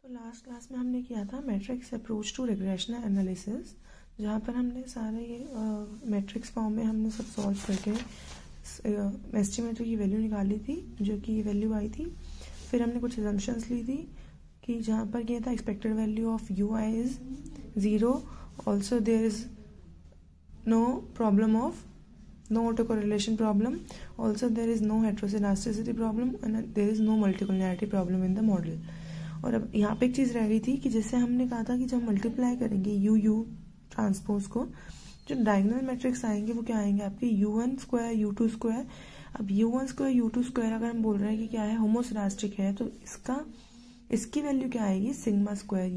तो last class में हमने किया था मैट्रिक्स अप्रोच टू रिग्रेशनल एनालिसिस, जहाँ पर हमने सारे ये मैट्रिक्स फॉर्म में हमने सब सॉल्व करके एस्टिमेटर की वैल्यू निकाली थी, जो कि वैल्यू आई थी। फिर हमने कुछ असम्पशंस ली थी कि जहाँ पर ये था expected value of U I is 0, also there is no problem of no autocorrelation problem, also there is no heterogeneity problem and there is no multicollinearity problem in the model। और अब यहाँ पे एक चीज़ रह गई थी कि जैसे हमने कहा था कि जब मल्टीप्लाई करेंगे यू यू ट्रांसपोज को, जो डायगोनल मैट्रिक्स आएंगे वो क्या आएंगे आपके u1 स्क्वायर u2 स्क्वायर। अब u1 स्क्वायर u2 स्क्वायर अगर हम बोल रहे हैं कि क्या है, होमोसेडास्टिक है, तो इसकी वैल्यू क्या आएगी, सिग्मा स्क्वायर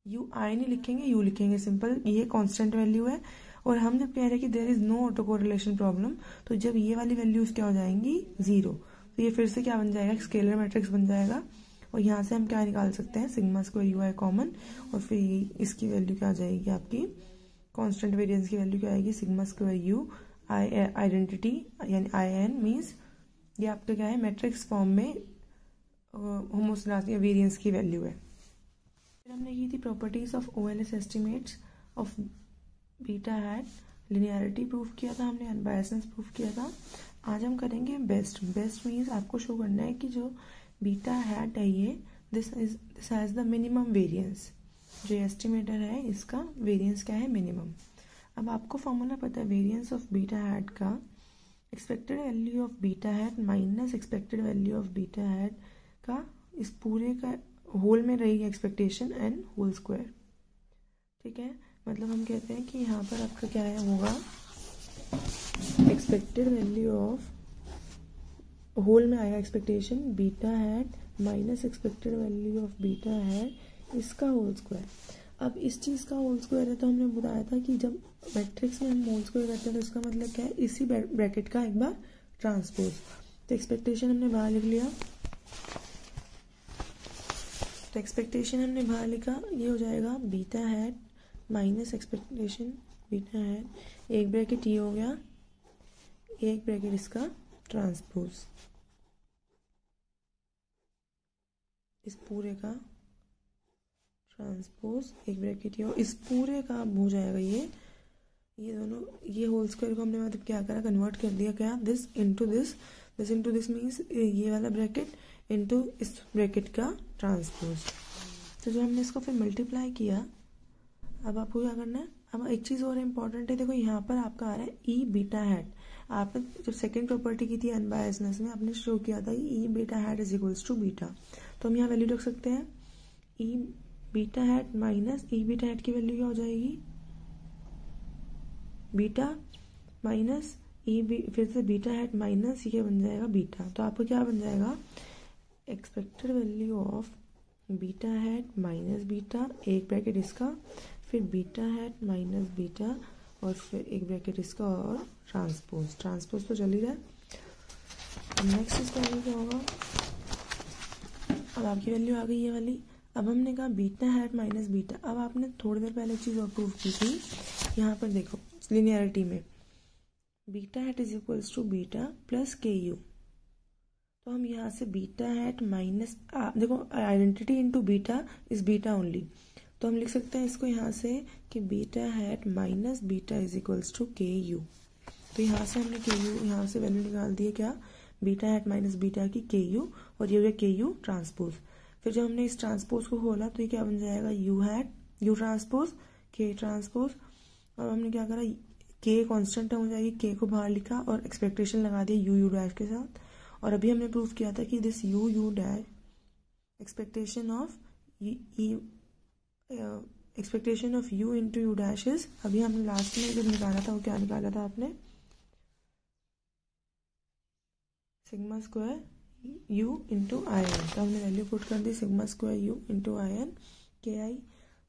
यू आई नहीं लिखेंगे, यू लिखेंगे, सिंपल, ये कांस्टेंट वैल्यू है। और हम जब कह रहे हैं कि there is no autocorrelation problem, तो जब ये वाली वैल्यूज क्या हो जाएंगी, 0, तो ये फिर से क्या बन जाएगा, स्केलर मैट्रिक्स बन जाएगा। और यहाँ से हम क्या निकाल सकते हैं, sigma square you I common, और फिर इसकी वैल्यू क्या आ जाएगी आपकी, कांस्टेंट वेरिएंस की वैल्यू क्या आएगी, sigma square you I identity यानी आई एन मीन्स ये आपका क्या है, मैट्रिक्स फॉर्म में होमोसेडास्टिक या वेरिएंस की वैल्यू है। फिर हमने की थी properties of OLS estimates of beta hat, linearity proof किया था हमने, अनबायसनेस प्रूफ किया था। आज हम करेंगे बेस्ट मीन्स आपको शो करना है कि जो बीटा हैट है ये this has the minimum variance, जो एस्टिमेटर है इसका वेरिएंस क्या है, मिनिमम। अब आपको फॉर्मूला पता है वेरिएंस ऑफ बीटा हैट का, expected value of beta hat minus expected value of beta hat का इस पूरे का होल में रहेगी एक्सपेक्टेशन एंड होल स्क्वायर। ठीक है, मतलब हम कहते हैं कि यहाँ पर आपका क्या है होगा, एक्सपेक्टेड वैल्यू ऑफ होल में आएगा expectation beta hat minus expected value of beta hat इसका होल स्क्वायर। अब इस चीज़ का होल स्क्वायर है, तो हमने बताया था कि जब मैट्रिक्स में हम होल स्क्वायर करते हैं तो इसका मतलब क्या है, इसी ब्रैकेट का एक बार ट्रांसपोज। तो एक्सपेक्टेशन हमने बाहर लिख लिया, तो एक्सपेक्टेशन हमने बाहर लिखा, ये हो जाएगा beta hat minus expectation beta है, एक ब्रैकेट ये हो गया, एक ब्रैकेट इसका ट्रांसपोज, इस पूरे का ट्रांसपोज, एक ब्रैकेट ये हो, इस पूरे का हो जाएगा ये दोनों, ये होल स्क्वायर को हमने मतलब क्या करा, कन्वर्ट कर दिया, क्या, दिस इंटू दिस मीन्स ये वाला ब्रैकेट इंटू इस ब्रैकेट का ट्रांसपोज। तो जब हमने इसको फिर मल्टीप्लाई किया, अब आपको क्या करना है, अब एक चीज़ और इम्पॉर्टेंट है, देखो यहाँ पर आपका आ रहा है ई बीटा हैट। आपने जब सेकंड प्रॉपर्टी की थी अनबायसनेस में, आपने शो किया था कि E beta hat is equals to beta, तो हम यहाँ वैल्यू रख सकते हैं, E beta hat minus E beta hat की वैल्यू क्या हो जाएगी, बीटा माइनस फिर से बीटा हैट माइनस ये बन जाएगा बीटा। तो आपको क्या बन जाएगा, expected value of beta hat minus beta, एक ब्रैकेट इसका, फिर बीटा हैट माइनस बीटा, और फिर एक ब्रैकेट इसका और ट्रांसपोज तो चल ही रहा है। नेक्स्ट इसका क्या होगा, अब आपकी वैल्यू आ गई ये वाली। अब हमने कहा बीटा हैट माइनस बीटा। अब आपने थोड़ी देर पहले एक चीज़ और प्रूव की थी, यहाँ पर देखो लिनियरिटी में beta hat is equals to beta plus K U. तो हम यहाँ से बीटा हैट माइनस, देखो identity into beta is beta only, तो हम लिख सकते हैं इसको यहाँ से कि beta hat minus beta is equals to K U. तो यहाँ से हमने के यू, यहाँ से वैल्यू निकाल दी है क्या, बीटा हैट माइनस बीटा की के यू, और ये हो गया के यू ट्रांसपोज। फिर जब हमने इस ट्रांसपोज को खोला तो ये क्या बन जाएगा, यू हैट यू ट्रांसपोज के ट्रांसपोज। और हमने क्या करा, के कॉन्स्टेंट हो जाएगी, के को बाहर लिखा और एक्सपेक्टेशन लगा दिया यू यू डैश के साथ। और अभी हमने प्रूव किया था कि this you you dash expectation of you into you dash is, अभी हमने लास्ट में जब निकाला था वो क्या निकाला था आपने, sigma square U into I N. तो हमने वैल्यू पुट कर दी sigma square U into I N के आई,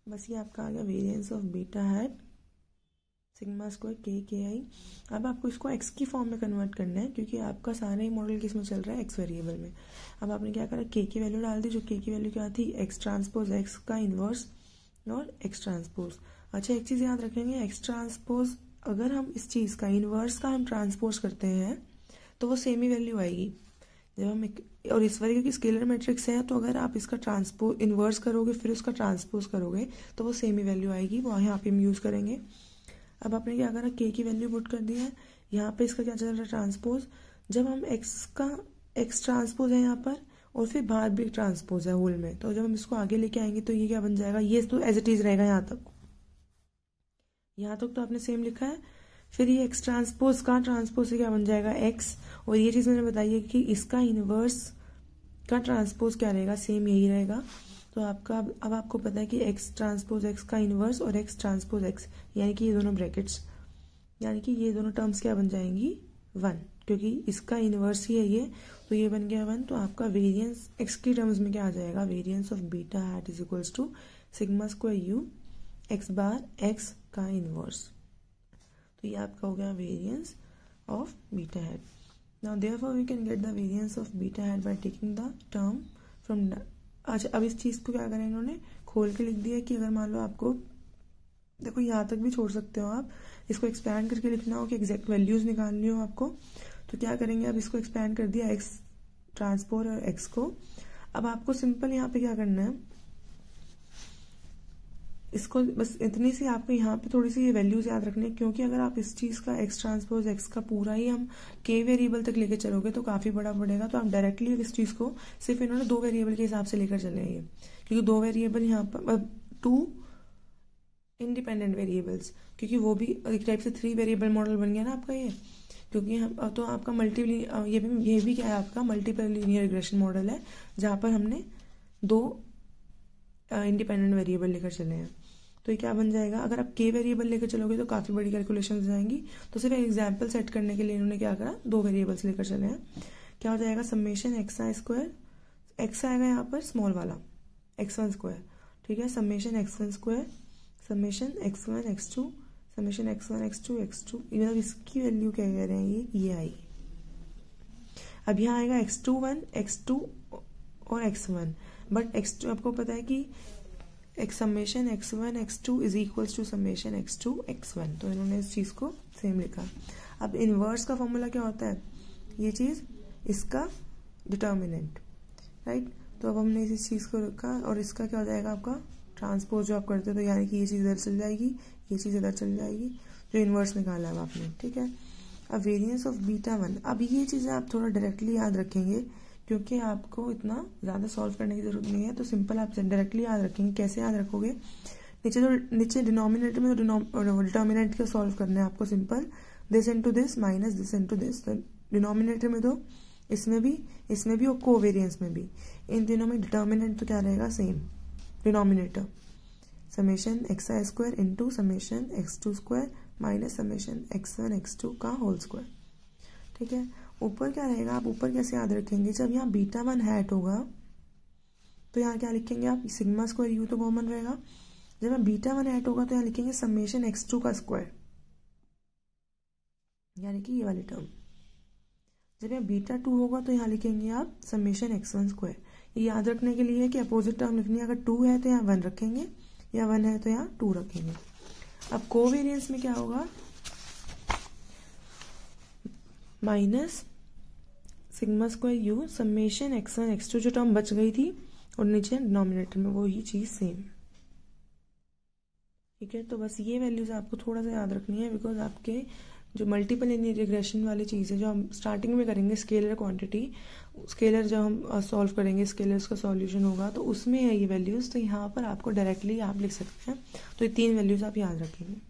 बस ये आपका आ गया variance of beta hat sigma square के आई। अब आपको इसको एक्स की फॉर्म में कन्वर्ट करना है, क्योंकि आपका सारा ही मॉडल किस में चल रहा है, एक्स वेरिएबल में। अब आपने क्या करा, के की वैल्यू डाल दी, जो के की वैल्यू क्या थी, एक्स ट्रांसपोज एक्स का इनवर्स और एक्स ट्रांसपोज। अच्छा एक चीज़ याद रखेंगे, एक्स ट्रांसपोज अगर हम इस चीज़ का इनवर्स का हम ट्रांसपोज करते हैं तो वो सेम ही वैल्यू आएगी। जब हम और इस वाले की स्केलर मैट्रिक्स है तो अगर आप इसका ट्रांसपोज इन्वर्स करोगे फिर उसका ट्रांसपोज करोगे तो वो सेम ही वैल्यू आएगी, वो यहाँ पे हम यूज़ करेंगे। अब आपने क्या करा, के की वैल्यू पुट कर दी है, यहाँ पे इसका क्या चल रहा है ट्रांसपोज। जब हम एक्स ट्रांसपोज है यहाँ पर और फिर बाहर भी ट्रांसपोज है होल में, तो जब हम इसको आगे लेके आएंगे तो ये क्या बन जाएगा, ये तो एज इट इज रहेगा यहाँ तक तो आपने सेम लिखा है। फिर ये एक्स ट्रांसपोज का ट्रांसपोज से क्या बन जाएगा एक्स, और ये चीज़ मैंने बताई है कि इसका इनवर्स का ट्रांसपोज क्या रहेगा, सेम यही रहेगा। तो आपका अब आपको पता है कि एक्स ट्रांसपोज एक्स का इनवर्स और एक्स ट्रांसपोज एक्स, यानी कि ये दोनों ब्रैकेट्स, यानी कि ये दोनों टर्म्स क्या बन जाएंगी 1, क्योंकि इसका इनवर्स ही है ये, तो ये बन गया 1। तो आपका वेरिएंस एक्स की टर्म्स में क्या आ जाएगा, variance of beta hat is equals to sigma square U X bar X का इनवर्स। तो ये आपका हो गया variance of beta hat. Now therefore we can get the variance of beta hat by taking the term from. अच्छा, अब इस चीज़ को क्या करें, इन्होंने खोल के लिख दिया कि अगर मान लो आपको, देखो यहाँ तक भी छोड़ सकते हो आप, इसको एक्सपैंड करके लिखना हो कि एग्जैक्ट वैल्यूज निकालनी हो आपको, तो क्या करेंगे, अब इसको एक्सपैंड कर दिया एक्स ट्रांसपोज और एक्स को। अब आपको सिंपल यहाँ पे क्या करना है, इसको बस इतनी सी आपको यहाँ पे थोड़ी सी ये वैल्यूज याद रखनी है, क्योंकि अगर आप इस चीज़ का एक्स ट्रांसपोज एक्स का पूरा ही हम के वेरिएबल तक लेके चलोगे तो काफ़ी बड़ा पड़ेगा। तो आप डायरेक्टली इस चीज़ को सिर्फ इन्होंने 2 वेरिएबल के हिसाब से लेकर चले हैं, क्योंकि 2 वेरिएबल यहाँ पर 2 इंडिपेंडेंट वेरिएबल्स, क्योंकि वो भी एक टाइप से 3 वेरिएबल मॉडल बन गया ना आपका ये, क्योंकि हम तो आपका ये भी क्या है, आपका मल्टीपल लीनियर रिग्रेशन मॉडल है, जहाँ पर हमने 2 इंडिपेंडेंट वेरिएबल लेकर चले हैं। तो ये क्या बन जाएगा, अगर आप के वेरिएबल लेकर चलोगे तो काफ़ी बड़ी कैलकुलेशंस जाएंगी। तो सिर्फ एग्जाम्पल सेट करने के लिए इन्होंने क्या करा, 2 वेरिएबल्स लेकर चले हैं। क्या हो जाएगा, summation X I square, x आएगा यहाँ पर स्मॉल वाला x1 स्क्वायर, ठीक है, summation x1 square, summation x1 x2, summation x1 x2 x2, मतलब इसकी वैल्यू क्या कह रहे हैं, ये आएगी। अब यहाँ आएगा x2 x2 और x1, बट x2 आपको पता है कि summation x1 x2 is equals to summation x2 x1, तो इन्होंने इस चीज़ को सेम लिखा। अब इनवर्स का फॉर्मूला क्या होता है, ये चीज़ इसका डिटर्मिनेंट, राइट। तो अब हमने इस चीज़ को रखा और इसका क्या हो जाएगा आपका ट्रांसपोज जो आप करते हो, तो यानी कि ये चीज़ इधर चल जाएगी, ये चीज़ इधर चल जाएगी, जो इन्वर्स निकाला है आपने, ठीक है। अब वेरिएंस ऑफ बीटा 1, अब ये चीज़ें आप थोड़ा डायरेक्टली याद रखेंगे, क्योंकि आपको इतना ज़्यादा सॉल्व करने की जरूरत नहीं है, तो सिंपल आप डायरेक्टली याद रखेंगे। कैसे याद रखोगे, नीचे डिनोमिनेटर में तो डिटर्मिनेंट को सॉल्व करना है आपको, simple this into this minus this into this. तो डिनोमिनेटर में तो इसमें भी और कोवेरियंस में भी, इन तीनों में डिटर्मिनेंट तो क्या रहेगा, same denominator, summation X I square into summation x2 square minus summation x1 x2 का होल स्क्वायर, ठीक है। ऊपर क्या रहेगा, आप ऊपर कैसे याद रखेंगे, जब यहाँ बीटा 1 हैट होगा तो यहाँ क्या लिखेंगे आप, सिग्मा स्क्वायर यू तो कॉमन रहेगा। जब यहाँ बीटा 1 हैट होगा तो यहाँ लिखेंगे समेशन x2 का स्क्वायर, यानी कि ये वाली टर्म। जब यहाँ बीटा 2 होगा तो यहाँ लिखेंगे आप समेशन x1 स्क्वायर। ये याद रखने के लिए कि अपोजिट टर्म लिखनी है, अगर 2 है तो यहाँ 1 रखेंगे, या 1 है तो यहाँ 2 रखेंगे। अब कोवेरियंस में क्या होगा, minus sigma square you summation x1 x2 जो टर्म बच गई थी, और नीचे डिनोमिनेटर में वो ही चीज सेम, ठीक है। तो बस ये वैल्यूज आपको थोड़ा सा याद रखनी है, बिकॉज आपके जो मल्टीपल लीनियर रिग्रेशन वाली चीज़ है जो हम स्टार्टिंग में करेंगे, स्केलर क्वांटिटी, स्केलर जब हम सॉल्व करेंगे, स्केलर्स का सॉल्यूशन होगा तो उसमें है ये वैल्यूज़, तो यहाँ पर आपको डायरेक्टली आप लिख सकते हैं। तो ये 3 वैल्यूज़ आप याद रखेंगे।